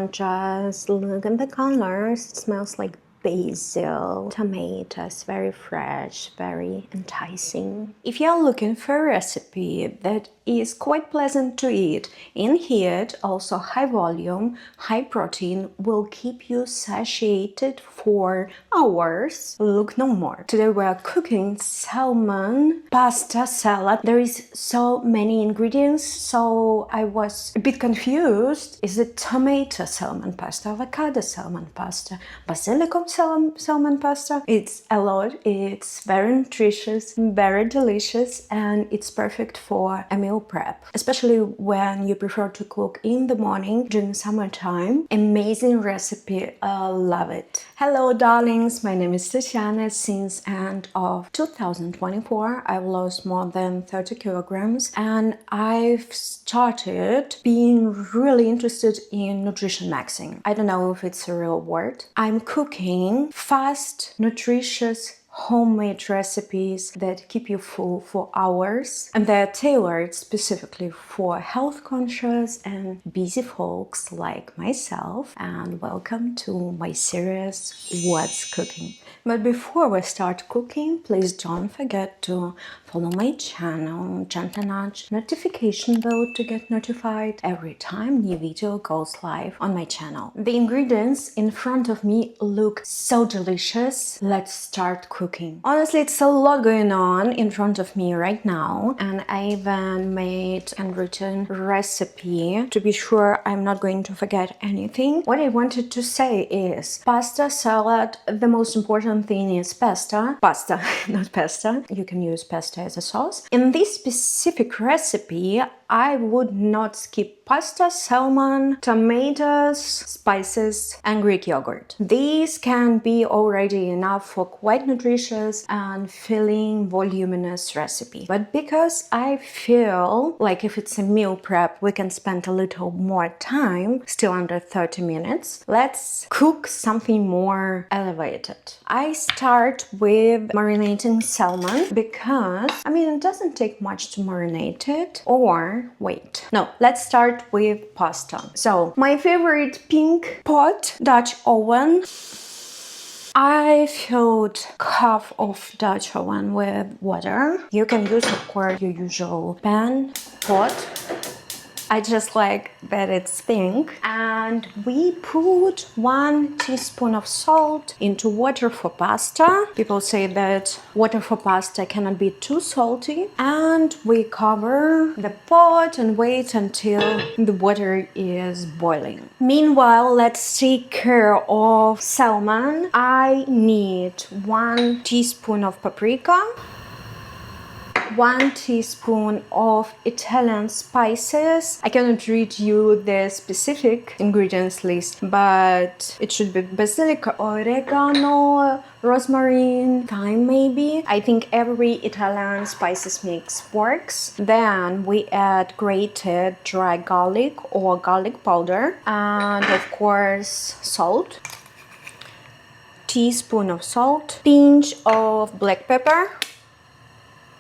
and just look at the colors. It smells like basil, tomatoes, very fresh, very enticing. If you're looking for a recipe that is quite pleasant to eat in heat, also high volume, high protein, will keep you satiated for hours, look no more. Today we are cooking salmon pasta salad. There is so many ingredients, so I was a bit confused. Is it tomato salmon pasta, avocado salmon pasta, basilikum salmon pasta? It's a lot. It's very nutritious, very delicious, and it's perfect for a meal prep, especially when you prefer to cook in the morning during summertime. Amazing recipe. Love it. Hello darlings, my name is Tatiana. Since end of 2024 I've lost more than 30 kilograms and I've started being really interested in nutrition maxing. I don't know if it's a real word. I'm cooking fast, nutritious, homemade recipes that keep you full for hours, and they're tailored specifically for health conscious and busy folks like myself. And welcome to my series What's Cooking. But before we start cooking, please don't forget to follow my channel, gently nudge notification bell to get notified every time new video goes live on my channel. The ingredients in front of me look so delicious. Let's start cooking. Honestly, it's a lot going on in front of me right now, and I even made a handwritten recipe to be sure I'm not going to forget anything. What I wanted to say is pasta salad, the most important thing is pasta, not pasta. You can use pasta as a sauce. In this specific recipe, I would not skip pasta, salmon, tomatoes, spices, and Greek yogurt. These can be already enough for quite nutritious and filling, voluminous recipe. But because I feel like if it's a meal prep, we can spend a little more time, still under 30 minutes, let's cook something more elevated. I start with marinating salmon because, it doesn't take much to marinate it. Let's start with pasta. So, my favorite pink pot, Dutch oven. I filled half of Dutch oven with water. You can use, of course, your usual pan, pot. I just like that it's pink. And we put 1 teaspoon of salt into water for pasta. People say that water for pasta cannot be too salty. And we cover the pot and wait until the water is boiling. Meanwhile, let's take care of salmon. I need 1 teaspoon of paprika, 1 teaspoon of Italian spices. I cannot read you the specific ingredients list, but it should be basilic, oregano, rosemary, thyme maybe. I think every Italian spices mix works. Then we add grated dry garlic or garlic powder and of course salt. Teaspoon of salt, pinch of black pepper,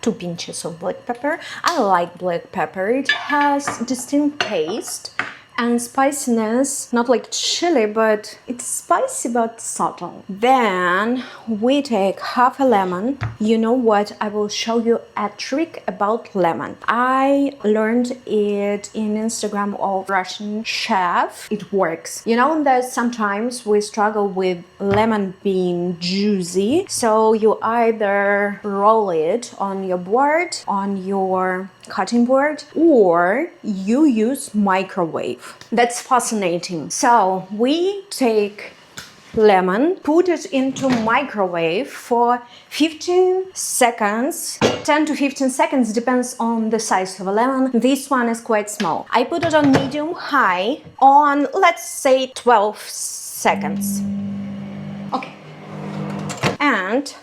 2 pinches of black pepper. I like black pepper. It has distinct taste and spiciness, not like chili, but it's spicy but subtle. Then we take half a lemon. You know what? I will show you a trick about lemon. I learned it in Instagram of Russian chef. It works. You know that sometimes we struggle with lemon being juicy, so you either roll it on your board, on your cutting board, or you use microwave. That's fascinating. So we take lemon, put it into microwave for 15 seconds. 10 to 15 seconds depends on the size of a lemon. This one is quite small. I put it on medium high on, let's say, 12 seconds. Okay. And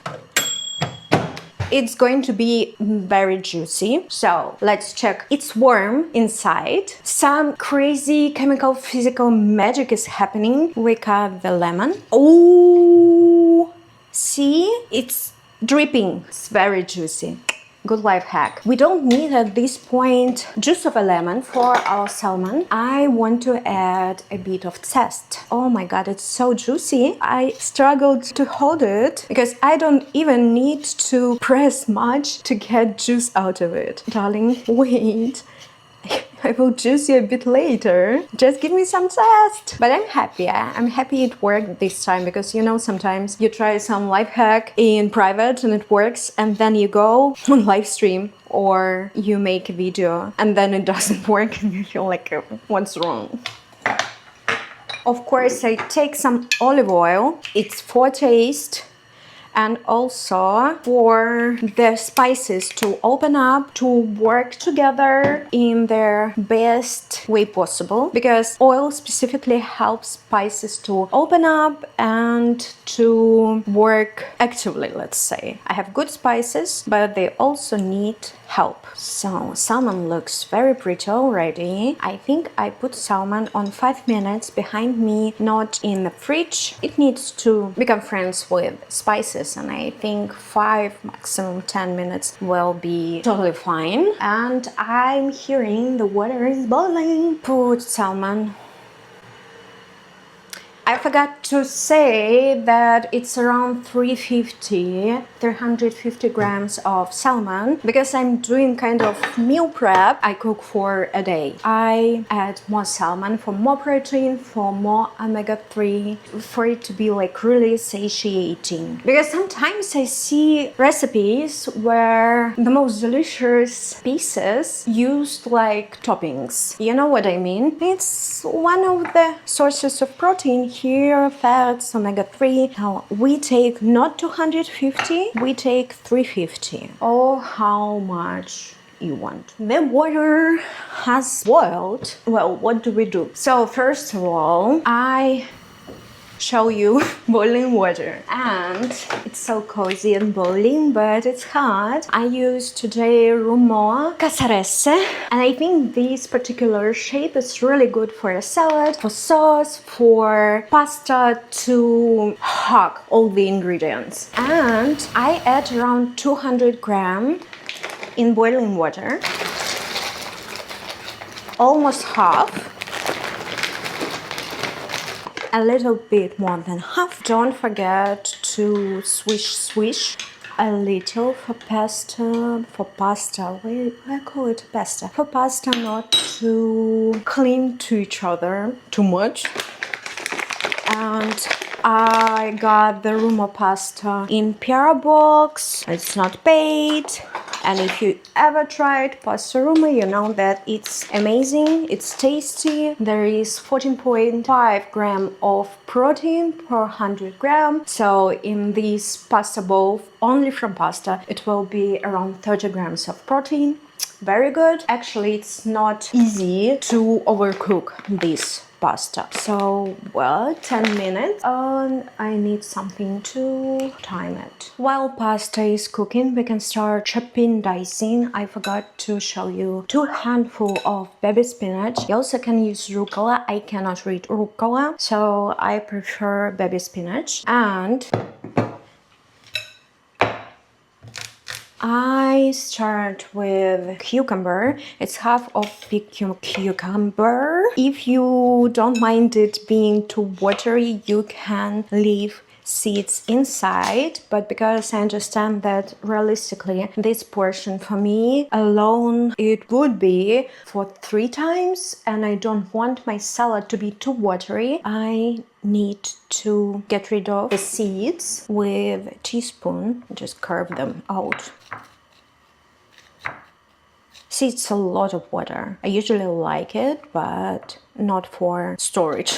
it's going to be very juicy. So let's check. It's warm inside. Some crazy chemical physical magic is happening. We cut the lemon. Oh, see? It's dripping. It's very juicy. Good life hack. We don't need at this point juice of a lemon for our salmon. I want to add a bit of zest. Oh my god, it's so juicy. I struggled to hold it because I don't even need to press much to get juice out of it. Darling, wait. I will juice you a bit later. Just give me some zest. But I'm happy. I'm happy it worked this time because, you know, sometimes you try some life hack in private and it works, and then you go on live stream or you make a video and then it doesn't work and you feel like, what's wrong? Of course, I take some olive oil. It's for taste. And also for the spices to open up, to work together in their best way possible, because oil specifically helps spices to open up and to work actively, let's say. I have good spices, but they also need help. So salmon looks very pretty already. I think I put salmon on 5 minutes behind me, not in the fridge. It needs to become friends with spices, and I think 5, maximum 10 minutes will be totally fine. And I'm hearing the water is boiling. Put salmon. I forgot to say that it's around 350 grams of salmon. Because I'm doing kind of meal prep, I cook for a day. I add more salmon for more protein, for more omega-3, for it to be like really satiating. Because sometimes I see recipes where the most delicious pieces used like toppings. You know what I mean? It's one of the sources of protein here, fats, omega-3. Now we take not 250, we take 350. Oh, how much you want. The water has boiled. Well, what do? So first of all, I show you boiling water, and it's so cozy and boiling, but it's hot. I use today Rumo Cassarese, and I think this particular shape is really good for a salad, for sauce, for pasta, to hug all the ingredients. And I add around 200 grams in boiling water, almost half. A little bit more than half. Don't forget to swish a little for pasta. I call it pasta. For pasta not to cling to each other too much. And I got the Rumo pasta in PR box. It's not paid. And if you ever tried pasta Rumo, you know that it's amazing, it's tasty. There is 14.5 grams of protein per 100 grams. So in this pasta bowl, only from pasta, it will be around 30 grams of protein. Very good. Actually, it's not easy to overcook this pasta. So, well, 10 minutes, and I need something to time it. While pasta is cooking, we can start chopping, dicing. I forgot to show you 2 handfuls of baby spinach. You also can use rucola. I cannot read rucola, so I prefer baby spinach. And I start with cucumber. It's half of big cucumber. If you don't mind it being too watery, you can leave seeds inside, but because I understand that realistically this portion for me alone it would be for 3 times, and I don't want my salad to be too watery, I need to get rid of the seeds with a teaspoon, just carve them out. See, it's a lot of water. I usually like it, but not for storage.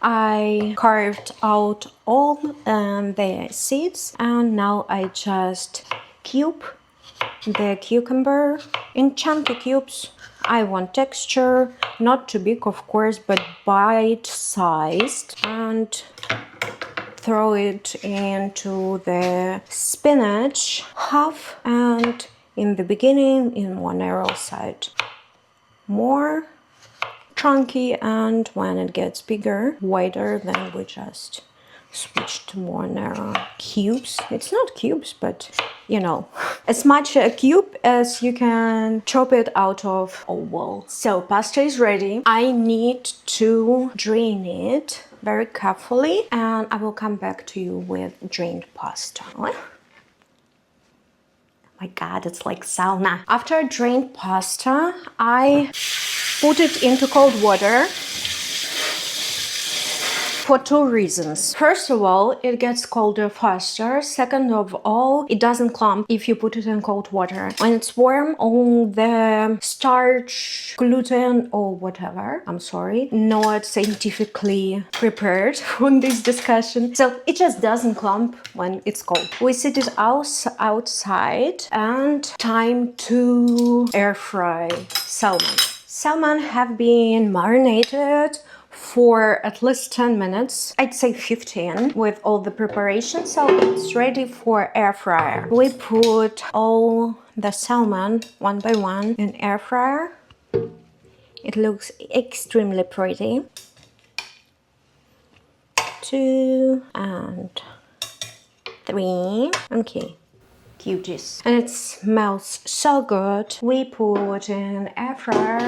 I carved out all the seeds, and now I just cube the cucumber in chunky cubes. I want texture, not too big of course, but bite-sized, and throw it into the spinach half, and in the beginning in one narrow side more chunky, and when it gets bigger, wider, then we just switch to more narrow cubes. It's not cubes, but you know, as much a cube as you can chop it out of oval. So pasta is ready. I need to drain it very carefully, and I will come back to you with drained pasta. Oh my god, it's like sauna. After I drained pasta, I put it into cold water for two reasons. First of all, it gets colder faster. Second of all, it doesn't clump if you put it in cold water. When it's warm, all the starch, gluten, or whatever, I'm sorry, not scientifically prepared for this discussion. So it just doesn't clump when it's cold. We set it outside, and time to air fry salmon. Salmon have been marinated for at least 10 minutes, I'd say 15, with all the preparation, so it's ready for air fryer. We put all the salmon one by one in air fryer. It looks extremely pretty. 2 and 3. Okay. Cuties. And it smells so good. We put in air fryer,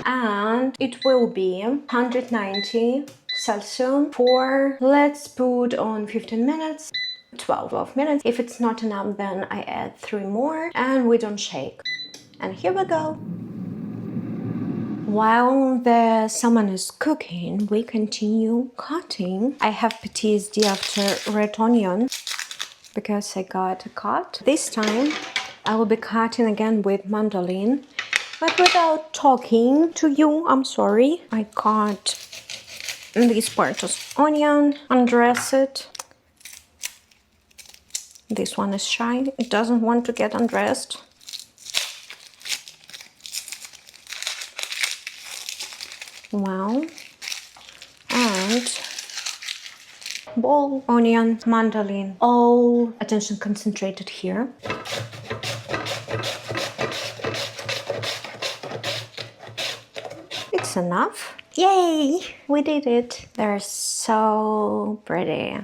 and it will be 190 Celsius for, let's put on 15 minutes, 12 minutes. If it's not enough, then I add 3 more, and we don't shake. And here we go. While the salmon is cooking, we continue cutting. I have PTSD after red onion, because I got a cut. This time I will be cutting again with mandolin, but without talking to you. I'm sorry. I cut this part of onion, undress it. This one is shy. It doesn't want to get undressed. Wow. And ball, onion, mandolin, all attention concentrated here. It's enough. Yay! We did it. They're so pretty.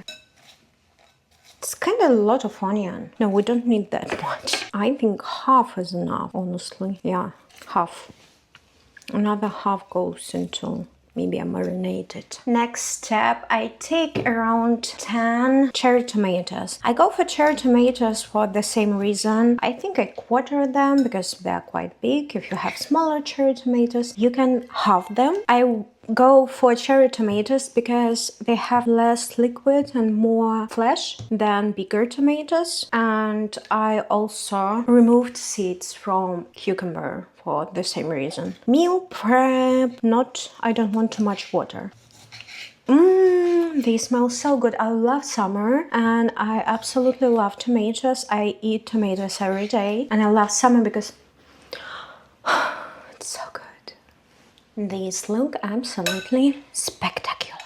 It's kind of a lot of onion. No, we don't need that much. I think half is enough, honestly. Yeah, half. Another half goes into maybe a marinated. Next step, I take around 10 cherry tomatoes. I go for cherry tomatoes for the same reason. I think I quarter them because they're quite big. If you have smaller cherry tomatoes, you can halve them. I go for cherry tomatoes because they have less liquid and more flesh than bigger tomatoes. And I also removed seeds from cucumber for the same reason. Meal prep, I don't want too much water. They smell so good. I love summer and I absolutely love tomatoes. I eat tomatoes every day, and I love summer because it's so good. These look absolutely spectacular.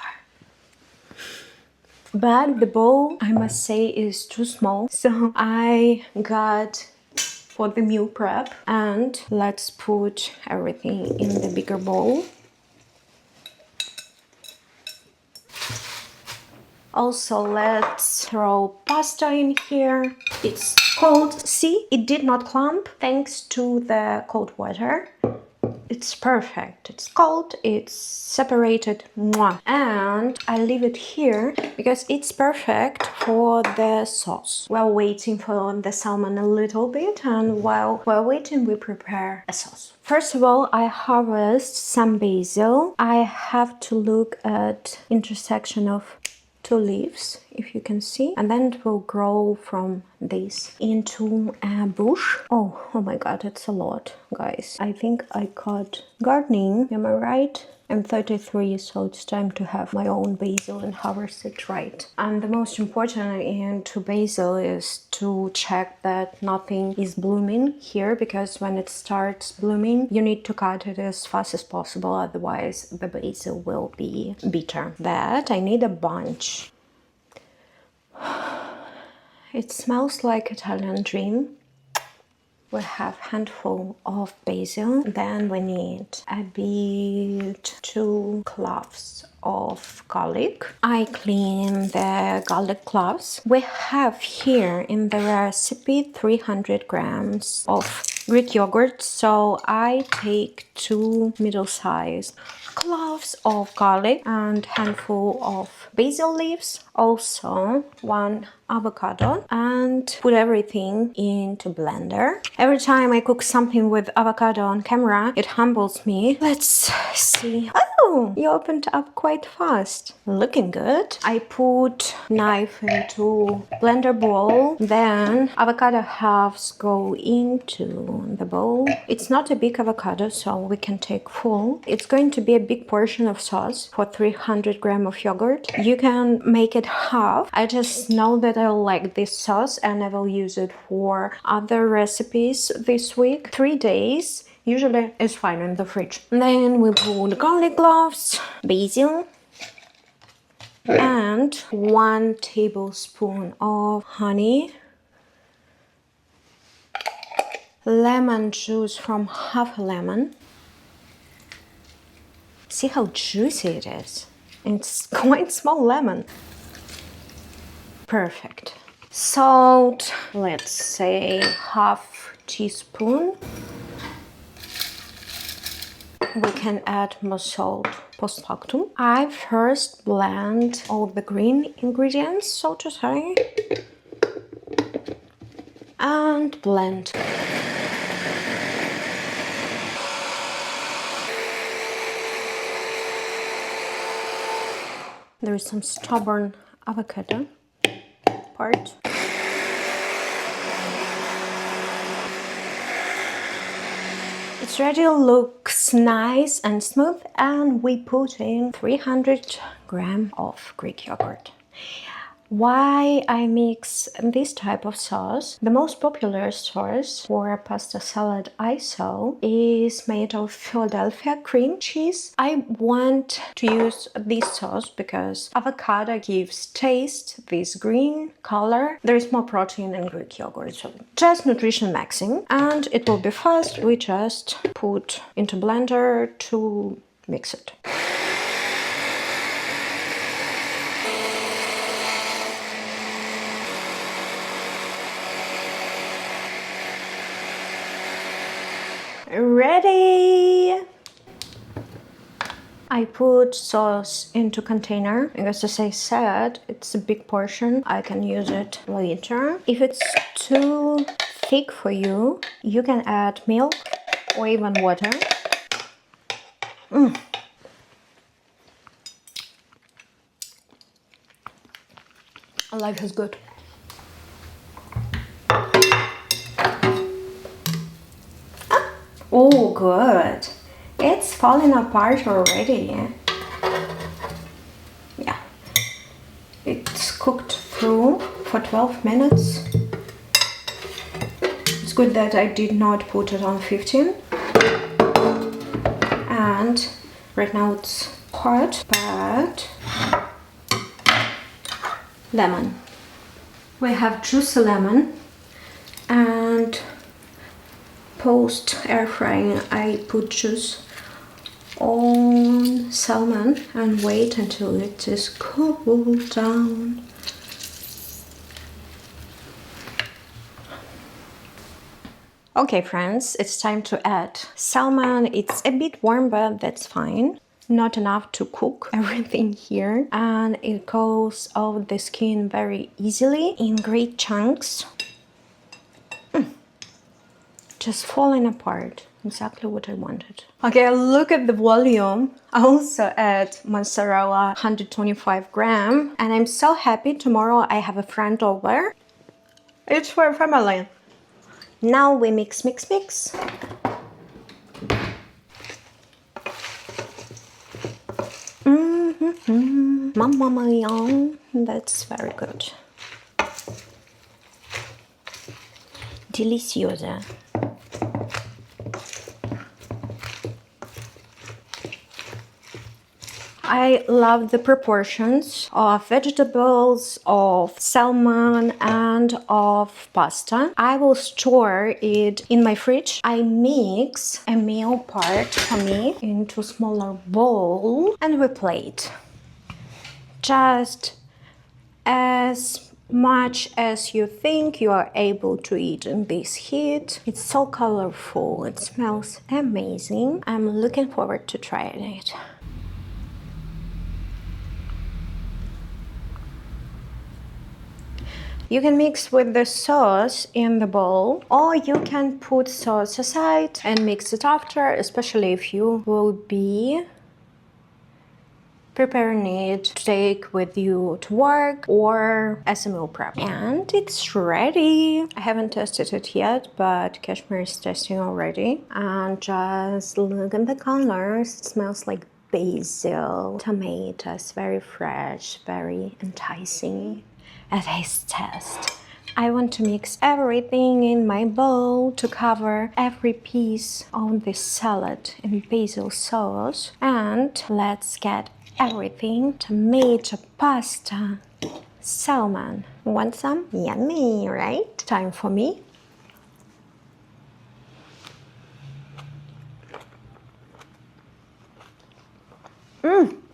But the bowl, I must say, is too small, so I got for the meal prep, and let's put everything in the bigger bowl. Also, let's throw pasta in here. It's cold. See, it did not clump thanks to the cold water. It's perfect. It's cold, it's separated. Mwah. And I leave it here because it's perfect for the sauce. While waiting for the salmon a little bit, and while waiting, we prepare a sauce. First of all, I harvest some basil. I have to look at intersection of 2 leaves, if you can see, and then it will grow from this into a bush. Oh my god, it's a lot, guys. I think I cut gardening, am I right? I'm 33, so it's time to have my own basil and harvest it right. And the most important into basil is to check that nothing is blooming here, because when it starts blooming, you need to cut it as fast as possible, otherwise the basil will be bitter. That I need a bunch. It smells like Italian dream. We have handful of basil. Then we need a bit 2 cloves of garlic. I clean the garlic cloves. We have here in the recipe 300 grams of Greek yogurt, so I take 2 middle-sized cloves of garlic and handful of basil leaves, also 1 avocado, and put everything into blender. Every time I cook something with avocado on camera, it humbles me. Let's see. Oh, you opened up quite fast. Looking good. I put knife into blender bowl, then avocado halves go into the bowl. It's not a big avocado, so we can take full. It's going to be a big portion of sauce for 300 grams of yogurt. You can make it half. I just know that I like this sauce and I will use it for other recipes this week. 3 days. Usually it's fine in the fridge. Then we put garlic cloves, basil, and 1 tablespoon of honey, lemon juice from half a lemon. See how juicy it is? It's quite small lemon. Perfect. Salt, let's say half teaspoon. We can add more salt post factum. I first blend all the green ingredients, so to say, and blend. There is some stubborn avocado part. It's ready, looks nice and smooth, and we put in 300 grams of Greek yogurt. Why I mix this type of sauce? The most popular sauce for pasta salad I saw is made of Philadelphia cream cheese. I want to use this sauce because avocado gives taste, this green color. There is more protein in Greek yogurt, so just nutrition maxing, and it will be fast. We just put into blender to mix it. Ready! I put sauce into container because, as I said, it's a big portion. I can use it later. If it's too thick for you, you can add milk or even water. Life is good. Oh, good. It's falling apart already. Yeah. It's cooked through for 12 minutes. It's good that I did not put it on 15. And right now it's hot, but lemon. We have juicy lemon, and post air frying I put juice on salmon and wait until it is cooled down. Okay friends, it's time to add salmon. It's a bit warm, but that's fine. Not enough to cook everything here, and it goes off the skin very easily in great chunks. Just falling apart. Exactly what I wanted. Okay, look at the volume. I also add mozzarella 125 grams, and I'm so happy. Tomorrow I have a friend over. It's for family. Now we mix. Mamma mia, that's very good. Deliciosa. I love the proportions of vegetables, of salmon, and of pasta. I will store it in my fridge. I mix a meal part for me into a smaller bowl and we plate. just as much as you think you are able to eat in this heat. It's so colorful, it smells amazing. I'm looking forward to trying it. You can mix with the sauce in the bowl, or you can put sauce aside and mix it after, especially if you will be preparing it to take with you to work or as a meal prep. And it's ready. I haven't tested it yet, but Kashmir is testing already. And just look at the colors. It smells like basil, tomatoes, very fresh, very enticing. A taste test. I want to mix everything in my bowl to cover every piece of this salad in basil sauce. And let's get everything. Tomato, pasta, salmon. Want some? Yummy, right? Time for me.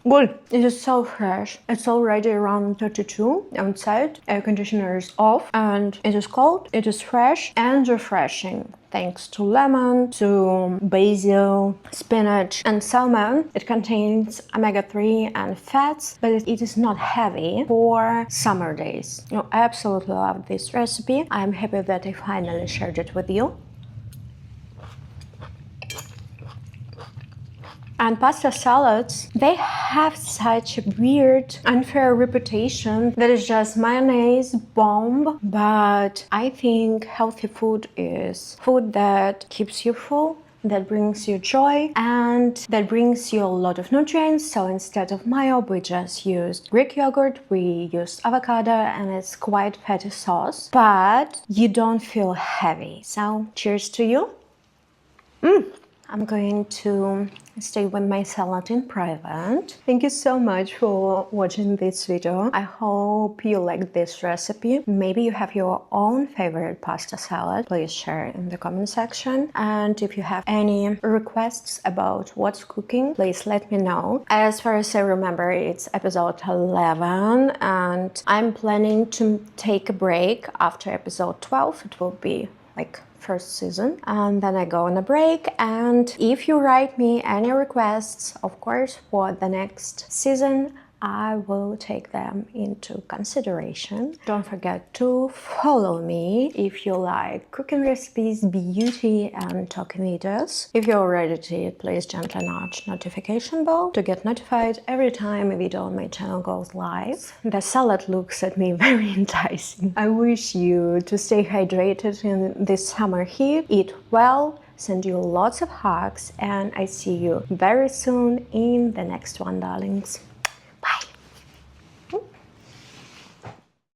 Good. It is so fresh. It's already around 32 outside. Air conditioner is off and it is cold. It is fresh and refreshing. Thanks to lemon, to basil, spinach and salmon. It contains omega-3 and fats, but it is not heavy for summer days. I absolutely love this recipe. I'm happy that I finally shared it with you. And pasta salads, they have such a weird, unfair reputation that is just mayonnaise bomb. But I think healthy food is food that keeps you full, that brings you joy, and that brings you a lot of nutrients. So instead of mayo, we just used Greek yogurt, we used avocado, and it's quite fatty sauce, but you don't feel heavy. So cheers to you. I'm going to stay with my salad in private. Thank you so much for watching this video. I hope you like this recipe. Maybe you have your own favorite pasta salad. Please share in the comment section. And if you have any requests about what's cooking, please let me know. As far as I remember, it's episode 11 and I'm planning to take a break after episode 12. It will be like first season, and then I go on a break. And if you write me any requests, of course, for the next season, I will take them into consideration. Don't forget to follow me if you like cooking recipes, beauty and talking videos. If you're already to it, please gently nudge notification bell to get notified every time a video on my channel goes live. The salad looks at me very enticing. I wish you to stay hydrated in this summer heat, eat well, send you lots of hugs, and I see you very soon in the next one, darlings.